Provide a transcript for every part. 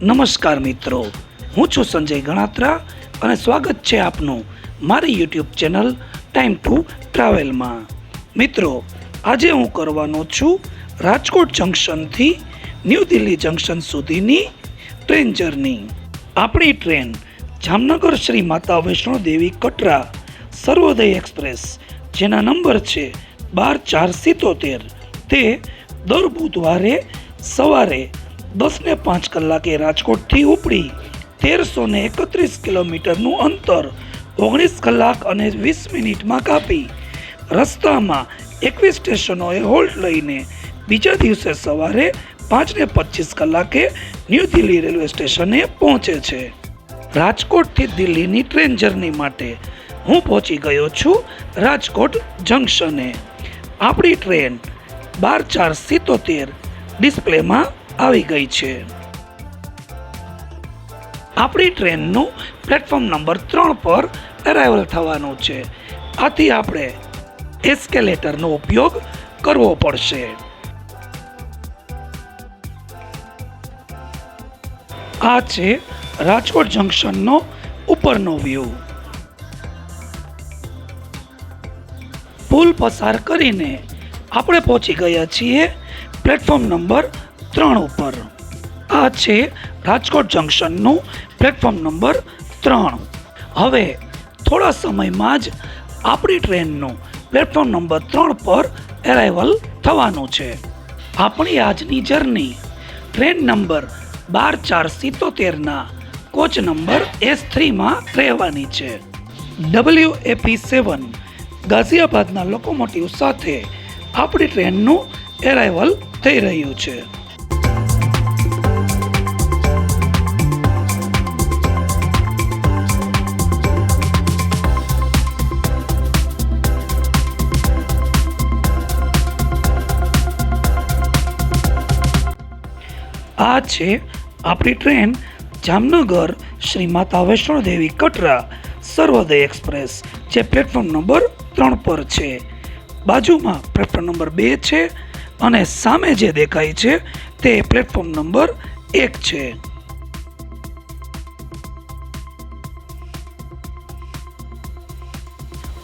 નમસ્કાર મિત્રો, હું છું સંજય ગણાત્રા અને સ્વાગત છે આપનું મારી યુટ્યુબ ચેનલ ટાઈમ ટુ ટ્રાવેલમાં। મિત્રો, આજે હું કરવાનો છું રાજકોટ જંકશનથી ન્યૂ દિલ્હી જંકશન સુધીની ટ્રેન જર્ની। આપણી ટ્રેન જામનગર શ્રી માતા વૈષ્ણો દેવી કટરા સર્વોદય એક્સપ્રેસ, જેના નંબર છે 12-4-77, તે દર બુધવારે સવારે 10:05 કલાકે રાજકોટથી ઉપડી 1331 કિલોમીટરનું અંતર 19 કલાક અને 20 મિનિટમાં કાપી રસ્તામાં 21 સ્ટેશનોએ હોલ્ટ લઈને બીજા દિવસે સવારે 5:25 કલાકે ન્યૂ દિલ્હી રેલવે સ્ટેશને પહોંચે છે। રાજકોટથી દિલ્હીની ટ્રેન જર્ની માટે હું પહોંચી ગયો છું રાજકોટ જંકશને। આપણી ટ્રેન 12-4-77 ડિસ્પ્લેમાં આવી ગઈ છે। આપણી ટ્રેનનું પ્લેટફોર્મ નંબર 3 પર અરાઇવલ થવાનું છે, આથી આપણે એસ્કેલેટરનો ઉપયોગ કરવો પડશે। આ છે રાજકોટ જંકશનનો ઉપરનો વ્યૂ। પુલ પસાર કરીને આપણે પહોંચી ગયા છીએ પ્લેટફોર્મ નંબર 3 ઉપર। આ છે રાજકોટ જંકશનનું પ્લેટફોર્મ નંબર 3। હવે થોડા સમયમાં જ આપણી ટ્રેનનું પ્લેટફોર્મ નંબર 3 પર અરાઇવલ થવાનું છે। આપણી આજની જર્ની ટ્રેન નંબર 12-4-77ના કોચ નંબર S3માં રહેવાની છે। WAP7 ગાઝિયાબાદના લોકોમોટિવ સાથે આપણી ટ્રેનનું અરાઇવલ થઈ રહ્યું છે। આ છે આપણી ટ્રેન જામનગર શ્રી માતા વૈષ્ણો દેવી કટરા સર્વોદય એક્સપ્રેસ, જે પ્લેટફોર્મ નંબર 3 પર છે। બાજુમાં પ્લેટફોર્મ નંબર 2 છે અને સામે જે દેખાય છે તે પ્લેટફોર્મ નંબર 1 છે।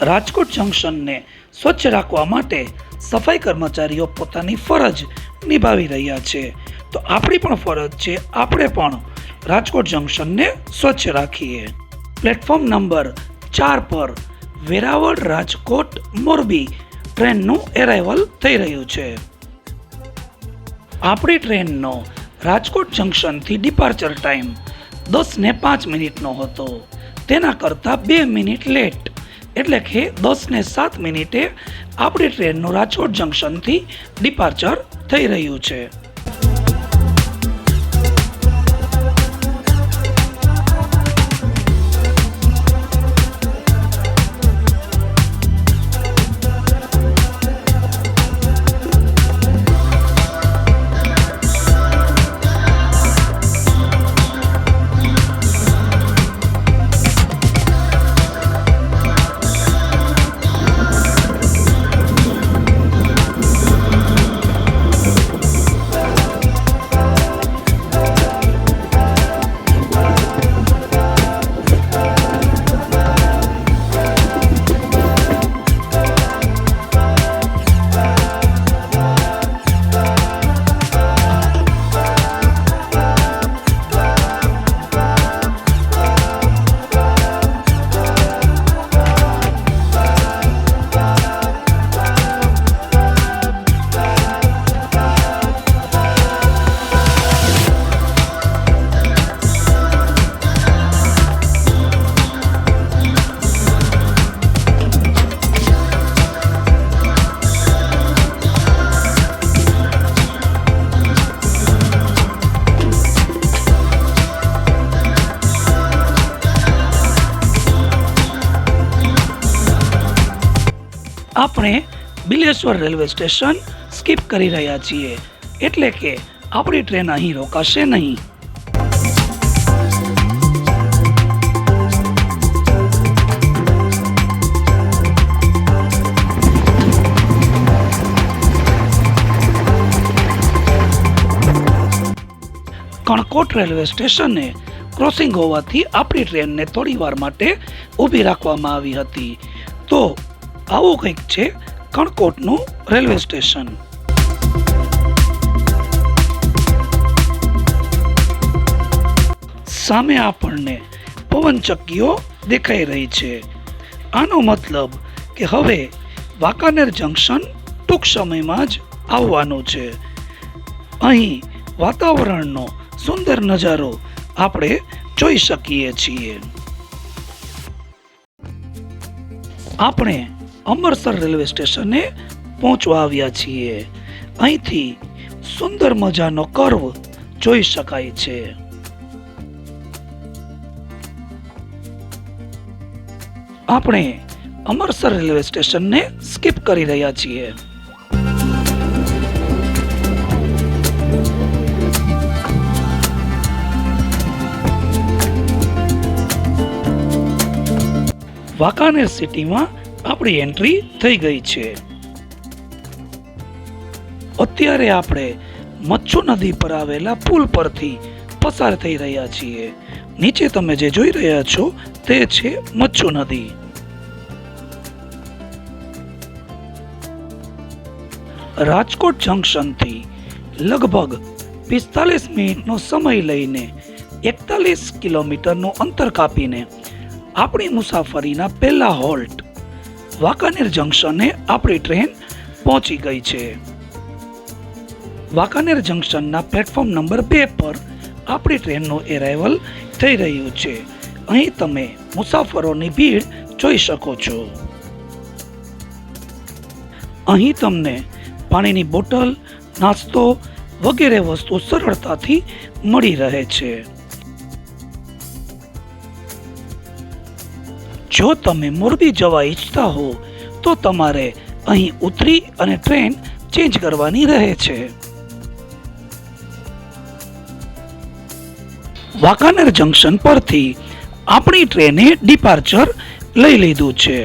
રાજકોટ જંકશનને સ્વચ્છ રાખવા માટે સફાઈ કર્મચારીઓ પોતાની ફરજ નિભાવી રહ્યા છે, તો આપણી પણ ફરજ છે આપણે પણ રાજકોટ જંકશનને સ્વચ્છ રાખીએ। પ્લેટફોર્મ નંબર 4 પર વેરાવળ રાજકોટ મોરબી ટ્રેનનું અરાઇવલ થઈ રહ્યું છે। આપણી ટ્રેનનો રાજકોટ જંકશનથી ડિપાર્ચર ટાઈમ 10:05 હતો, તેના કરતાં 2 મિનિટ લેટ, એટલે કે 10:07 મિનિટે આપણી ટ્રેનનું રાજકોટ જંકશનથી ડિપાર્ચર થઈ રહ્યું છે। આપણે બિલેશ્વર રેલવે સ્ટેશન સ્કીપ કરી રહ્યા છીએ, એટલે કે આપણી ટ્રેન અહીં રોકાશે નહીં। કણકોટ રેલવે સ્ટેશને ક્રોસિંગ હોવાથી આપણી ટ્રેનને થોડી વાર માટે ઊભી રાખવામાં આવી હતી. તો આવું કંઈક છે કણકોટનું રેલવે સ્ટેશન. સામે આપણને પવનચક્કીઓ દેખાઈ રહી છે. આનો મતલબ કે હવે વાંકાનેર જંકશન ટૂંક સમયમાં જ આવવાનું છે. અહીં વાતાવરણનો સુંદર નજારો આપણે જોઈ શકીએ છીએ. આપણે અમરસર રેલવે સ્ટેશને પહોંચવા આવ્યા છીએ. અહીંથી સુંદર મજાનો કર્વ જોઈ શકાય છે. આપણે અમરસર રેલવે સ્ટેશનને સ્કીપ કરી રહ્યા છીએ. વાંકાનેર સિટીમાં આપણી એન્ટ્રી થઈ ગઈ છે. અત્યારે આપણે મચ્છુ નદી પર આવેલા પુલ પરથી પસાર થઈ રહ્યા છીએ. નીચે તમે જે જોઈ રહ્યા છો તે છે મચ્છુ નદી. રાજકોટ જંકશનથી લગભગ 45 મિનિટનો સમય લઈને 41 કિલોમીટરનું અંતર કાપીને આપણી મુસાફરીના પહેલા હોલ્ટ વાંકાનેર જંકશને આપણી ટ્રેન પહોંચી ગઈ છે. વાંકાનેર જંકશનના પ્લેટફોર્મ નંબર 2 પર આપણી ટ્રેનનું એરાઇવલ થઈ રહ્યું છે. અહીં તમે મુસાફરોની ભીડ જોઈ શકો છો. અહીં તમને પાણીની બોટલ, નાસ્તો વગેરે વસ્તુ સરળતાથી મળી રહે છે. જો તમે મોરબી જવા ઈચ્છતા હો તો તમારે અહીં ઉતરી અને ટ્રેન ચેન્જ કરવાની રહે છે. વાંકાનેર જંકશન પરથી આપણી ટ્રેને ડિપાર્ચર લઈ લીધું છે.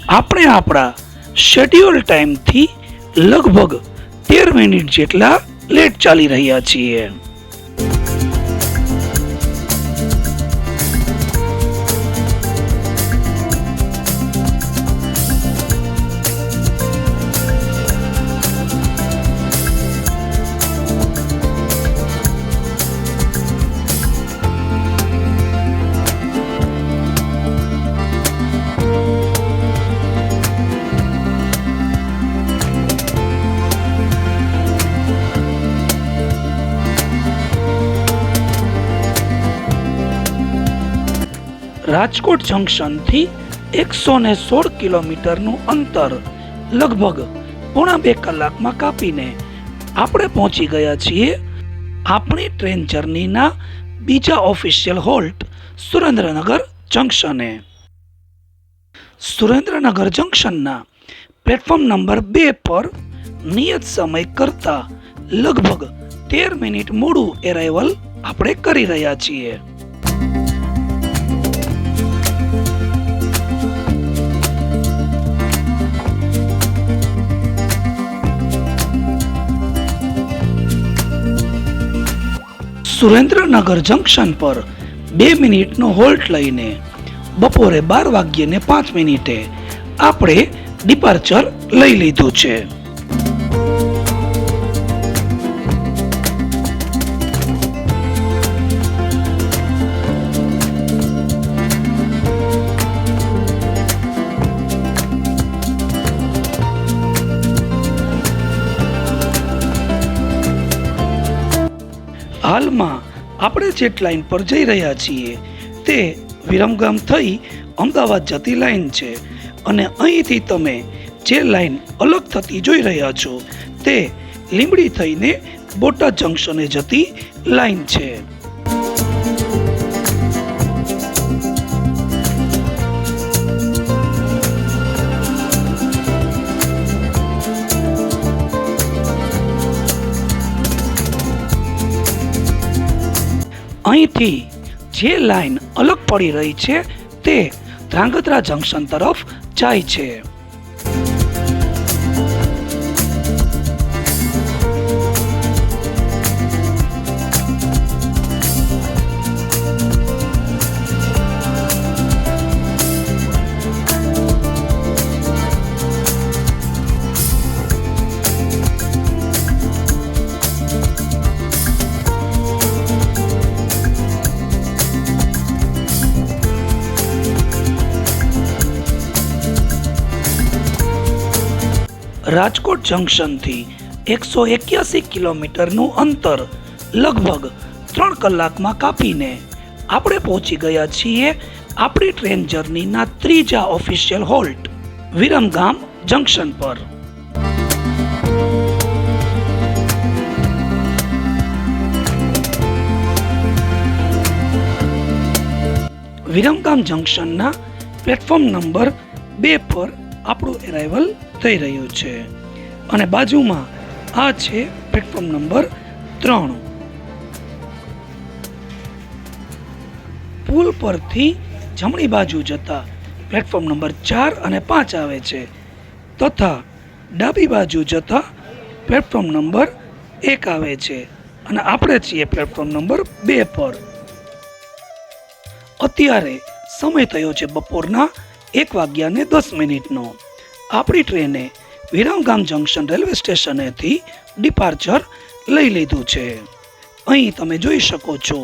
આપણે આપણા શેડ્યુલ ટાઈમથી લગભગ 13 મિનિટ જેટલા લેટ ચાલી રહ્યા છીએ. રાજકોટ જંકશનથી 116 કિલોમીટરનું અંતર લગભગ પોણા 2 કલાકમાં કાપીને આપણે પહોંચી ગયા છીએ આપણી ટ્રેન જર્નીના બીજા ઓફિશિયલ હોલ્ટ સુરેન્દ્રનગર જંકશને. સુરેન્દ્રનગર જંકશનના પ્લેટફોર્મ નંબર 2 પર નિયત સમય કરતા લગભગ 13 મિનિટ મોડું એરાઇવલ આપણે કરી રહ્યા છીએ. સુરેન્દ્રનગર જંકશન પર 2 મિનિટનો હોલ્ટ લઈને બપોરે 12:05 આપણે ડિપાર્ચર લઈ લીધું છે. હાલમાં આપણે જે લાઇન પર જઈ રહ્યા છીએ તે વિરમગામ થઈ અમદાવાદ જતી લાઇન છે અને અહીંથી તમે જે લાઇન અલગ થતી જોઈ રહ્યા છો તે લીંબડી થઈને બોટાદ જંકશને જતી લાઇન છે. અહીંથી જે લાઇન અલગ પડી રહી છે તે ધ્રાંગધ્રા જંકશન તરફ જાય છે. રાજકોટ જંકશનથી 181 કિલોમીટરનું અંતર લગભગ 3 કલાકમાં કાપીને આપણે પહોંચી ગયા છીએ આપણી ટ્રેન જર્નીના ત્રીજા ઓફિશિયલ હોલ્ટ વિરમગામ જંકશન પર. વિરમગામ જંકશનના પ્લેટફોર્મ નંબર 2 પર આપણું એરાઇવલ થઈ રહ્યું છે અને બાજુમાં આ છે પ્લેટફોર્મ નંબર 3. પુલ પરથી જમણી બાજુ જતા પ્લેટફોર્મ નંબર 4 અને 5 આવે છે તથા ડાબી બાજુ જતા પ્લેટફોર્મ નંબર 1 આવે છે અને આપણે છીએ પ્લેટફોર્મ નંબર 2 પર. અત્યારે સમય થયો છે બપોરના 1:10 આપણી ટ્રેને વિરમગામ જંકશન રેલવે સ્ટેશનેથી ડિપાર્ચર લઈ લીધું છે. અહીં તમે જોઈ શકો છો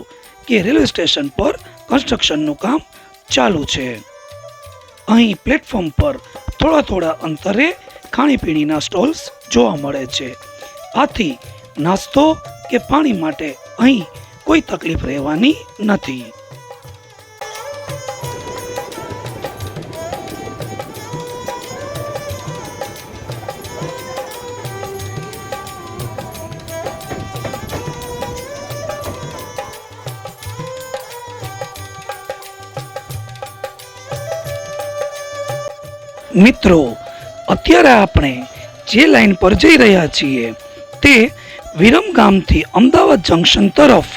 કે રેલવે સ્ટેશન પર કન્સ્ટ્રક્શનનું કામ ચાલુ છે. અહીં પ્લેટફોર્મ પર થોડા અંતરે ખાણીપીણીના સ્ટોલ્સ જોવા મળે છે. આથી નાસ્તો કે પાણી માટે અહીં કોઈ તકલીફ રહેવાની નથી. મિત્રો, અત્યારે આપણે જે લાઈન પર જઈ રહ્યા છીએ તે વિરમગામથી અમદાવાદ જંકશન તરફ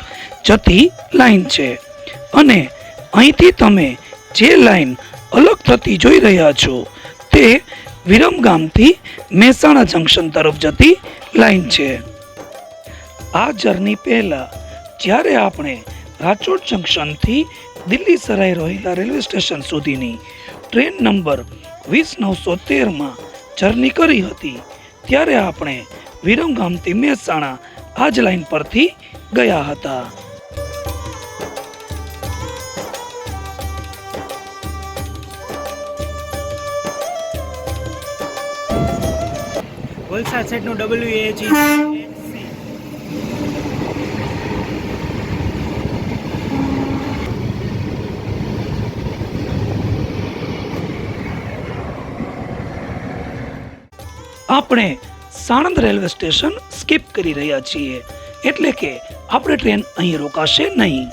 જતી લાઈન છે અને અહીંથી તમે જે લાઈન અલગ થતી જોઈ રહ્યા છો તે વિરમગામથી મહેસાણા જંકશન તરફ જતી લાઈન છે. આ જર્ની પહેલા જ્યારે આપણે રાજકોટ જંકશનથી દિલ્હી સરાઈ રોહિલા રેલવે સ્ટેશન સુધીની ટ્રેન નંબર 20913 જર્ની કરી હતી ત્યારે આપણે વિરમગામથી મહેસાણા આ જ લાઈન પરથી ગયા હતા. વલસાડ સાઈડનું WAG આપણે સાણંદ રેલવે સ્ટેશન સ્કીપ કરી રહ્યા છીએ એટલે કે આપણે ટ્રેન અહીં રોકાશે નહીં.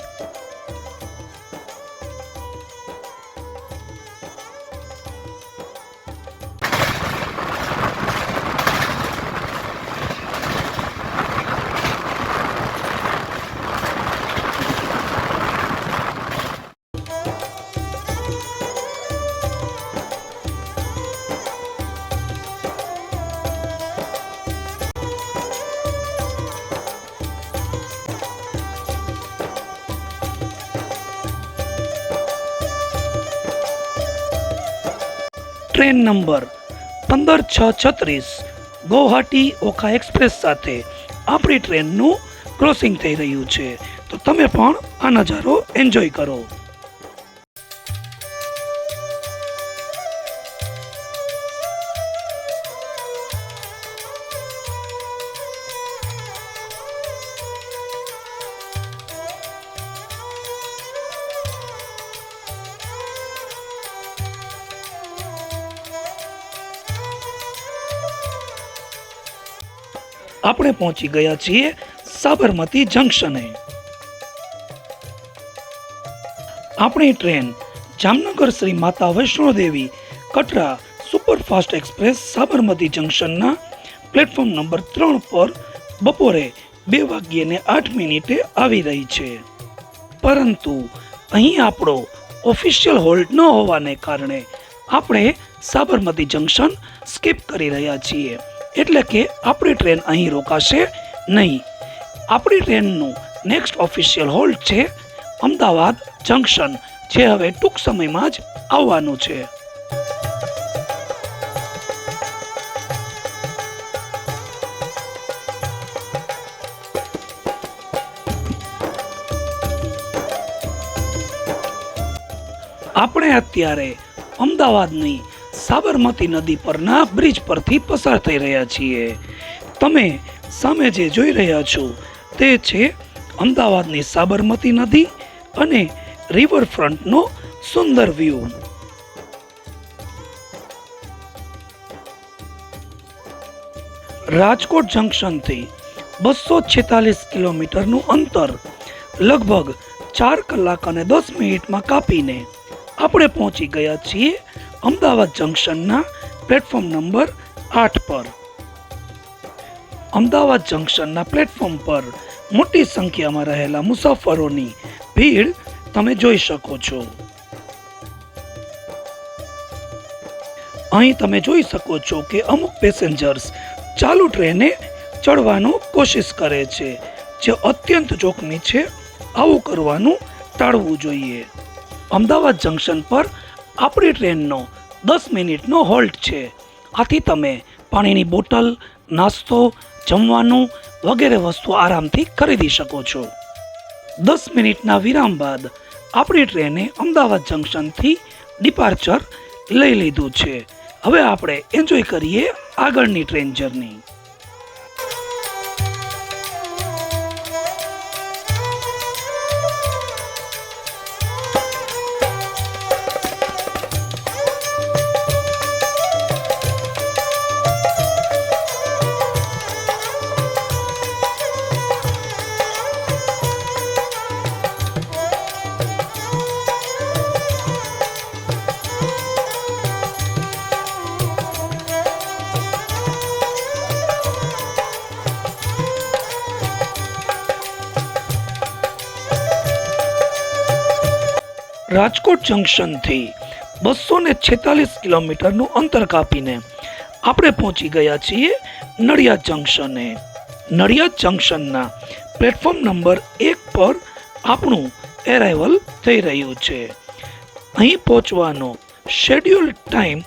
Train number 15636 Guwahati Okha express સાથે આપણી ટ્રેનનું ક્રોસિંગ થઈ રહ્યું છે તો તમે પણ આ નજારો એન્જોય કરો. આપણે પહોંચી ગયા છીએ સાબરમતી જંકશને. આપણી train Jamnagar Shri Mata Vaishnodevi Katra superfast express Sabarmati જંકશનના પ્લેટફોર્મ નંબર 3 પર બપોરે 2:08 આવી રહી છે. પરંતુ અહીં આપણો ઓફિશિયલ હોલ્ટ ન હોવાને કારણે આપણે સાબરમતી જંકશન સ્કીપ કરી રહ્યા છીએ એટલે કે આપણી ટ્રેન અહીં રોકાશે નહીં. આપણી ટ્રેનનું નેક્સ્ટ ઓફિશિયલ હોલ્ટ છે અમદાવાદ જંકશન, જે હવે ટૂંક સમયમાં જ આવવાનું છે. આપણે અત્યારે અમદાવાદની સાબરમતી નદી પરના બ્રિજ પરથી પસાર થઈ રહ્યા છીએ. તમે સામે જે જોઈ રહ્યા છો તે છે અમદાવાદની સાબરમતી નદી અને રિવરફ્રન્ટનો સુંદર વ્યૂ. રાજકોટ જંકશનથી 246 કિલોમીટરનું અંતર લગભગ 4 કલાક અને 10 મિનિટમાં કાપીને આપણે પહોંચી ગયા છીએ અમદાવાદ જંકશનના પ્લેટફોર્મ નંબર 8 પર. અમદાવાદ જંકશનના પ્લેટફોર્મ પર મોટી સંખ્યામાં રહેલા મુસાફરોની ભીડ તમે જોઈ શકો છો. અહીં તમે જોઈ શકો છો કે અમુક પેસેન્જર્સ ચાલુ ટ્રેને ચડવાનો કોશિશ કરે છે, જે અત્યંત જોખમી છે. આવું કરવાનું ટાળવું જોઈએ. અમદાવાદ જંકશન પર આપણી ટ્રેનનો 10 મિનિટનો હોલ્ટ છે. આથી તમે પાણીની બોટલ, નાસ્તો, જમવાનું વગેરે વસ્તુ આરામથી ખરીદી શકો છો. 10 મિનિટના વિરામ બાદ આપણી ટ્રેને અમદાવાદ જંકશનથી ડિપાર્ચર લઈ લીધું છે. હવે આપણે એન્જોય કરીએ આગળની ટ્રેન જર્ની. રાજકોટ જંકશનથી 246 કિલોમીટરનું અંતર કાપીને આપણે પહોંચી ગયા છીએ નડિયાદ જંકશને. નડિયાદ જંકશનના પ્લેટફોર્મ નંબર 1 પર આપણું એરાઇવલ થઈ રહ્યું છે. અહીં પહોંચવાનો શેડ્યુલ ટાઈમ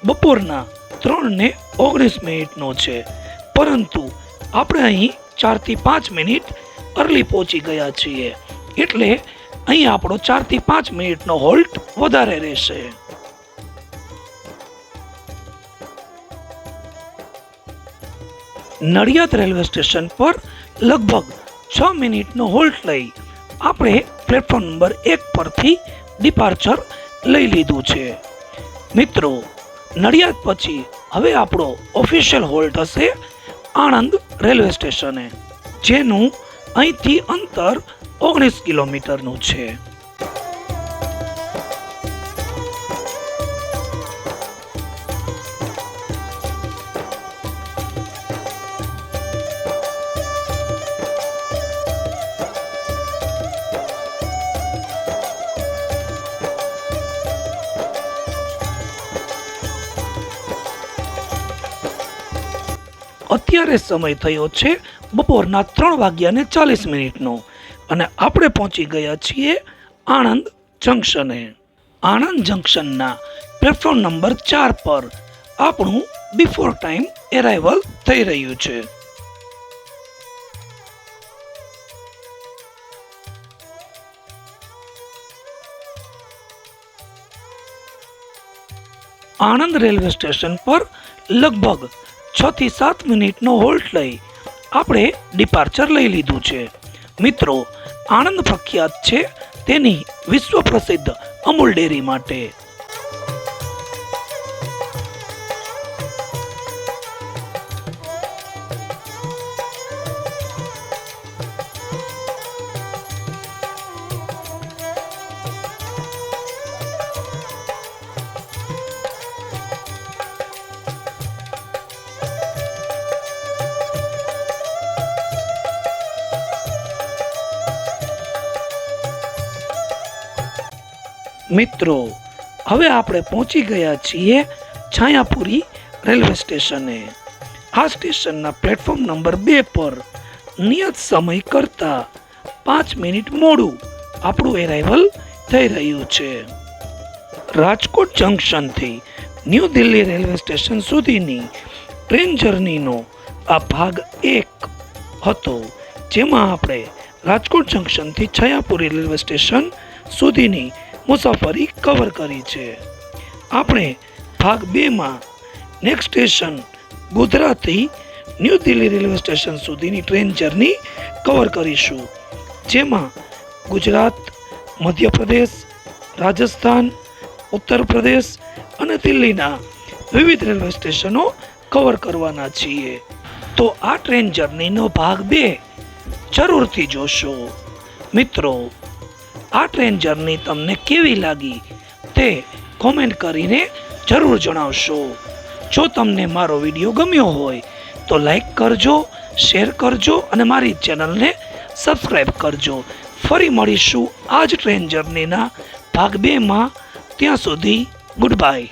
બપોરના 3:19 છે, પરંતુ આપણે અહીં 4 થી 5 મિનિટ અર્લી પહોંચી ગયા છીએ, એટલે અહીં આપણો 4 થી 5 મિનિટનો હોલ્ટ વધારે રહેશે. નડિયાદ રેલવે સ્ટેશન પર લગભગ 6 મિનિટનો હોલ્ટ લઈ આપણે પ્લેટફોર્મ નંબર 1 પરથી ડિપાર્ચર લઈ લીધું છે. મિત્રો, નડિયાદ પછી હવે આપણો ઓફિશિયલ હોલ્ટ હશે આણંદ રેલવે સ્ટેશને, જેનું અહીંથી અંતર 19 કિલોમીટરનું છે. અત્યારે સમય થયો છે બપોરના 3:40 અને આપણે પહોંચી ગયા છીએ આણંદ જંકશને. આણંદ જંકશનના પ્લેટફોર્મ નંબર 4 પર આપણું બિફોર ટાઈમ એરાઇવલ થઈ રહ્યું છે. આણંદ રેલવે સ્ટેશન પર લગભગ 6 થી 7 મિનિટનો હોલ્ટ લઈ આપણે ડિપાર્ચર લઈ લીધું છે. મિત્રો, આણંદ પ્રખ્યાત છે તેની વિશ્વ પ્રસિદ્ધ અમૂલ ડેરી માટે. મિત્રો, હવે આપણે પહોંચી ગયા છીએ છાયાપુરી રેલવે સ્ટેશને. આ સ્ટેશનના પ્લેટફોર્મ નંબર 2 પર નિયત સમય કરતા 5 મિનિટ મોડું આપણું એરાઇવલ થઈ રહ્યું છે. રાજકોટ જંકશનથી ન્યૂ દિલ્હી રેલવે સ્ટેશન સુધીની ટ્રેન જર્નીનો આ ભાગ 1 હતો, જેમાં આપણે રાજકોટ જંકશનથી છાયાપુરી રેલવે સ્ટેશન સુધીની મુસાફરી કવર કરી છે. આપણે ભાગ 2માં નેક્સ્ટ સ્ટેશન ગોધરાથી ન્યૂ દિલ્હી રેલવે સ્ટેશન સુધીની ટ્રેન જર્ની કવર કરીશું, જેમાં ગુજરાત, મધ્યપ્રદેશ, રાજસ્થાન, ઉત્તર પ્રદેશ અને દિલ્હીના વિવિધ રેલવે સ્ટેશનો કવર કરવાના છીએ. તો આ ટ્રેન જર્નીનો ભાગ 2 જરૂરથી જોશો. મિત્રો, આ ટ્રેન જર્ની તમને કેવી લાગી તે કોમેન્ટ કરીને જરૂર જણાવશો. જો તમને મારો વિડીયો ગમ્યો હોય તો લાઈક કરજો, શેર કરજો અને મારી ચેનલને સબસ્ક્રાઈબ કરજો. ફરી મળીશું આ જ ટ્રેન જર્નીના ભાગ 2માં. ત્યાં સુધી ગુડ બાય.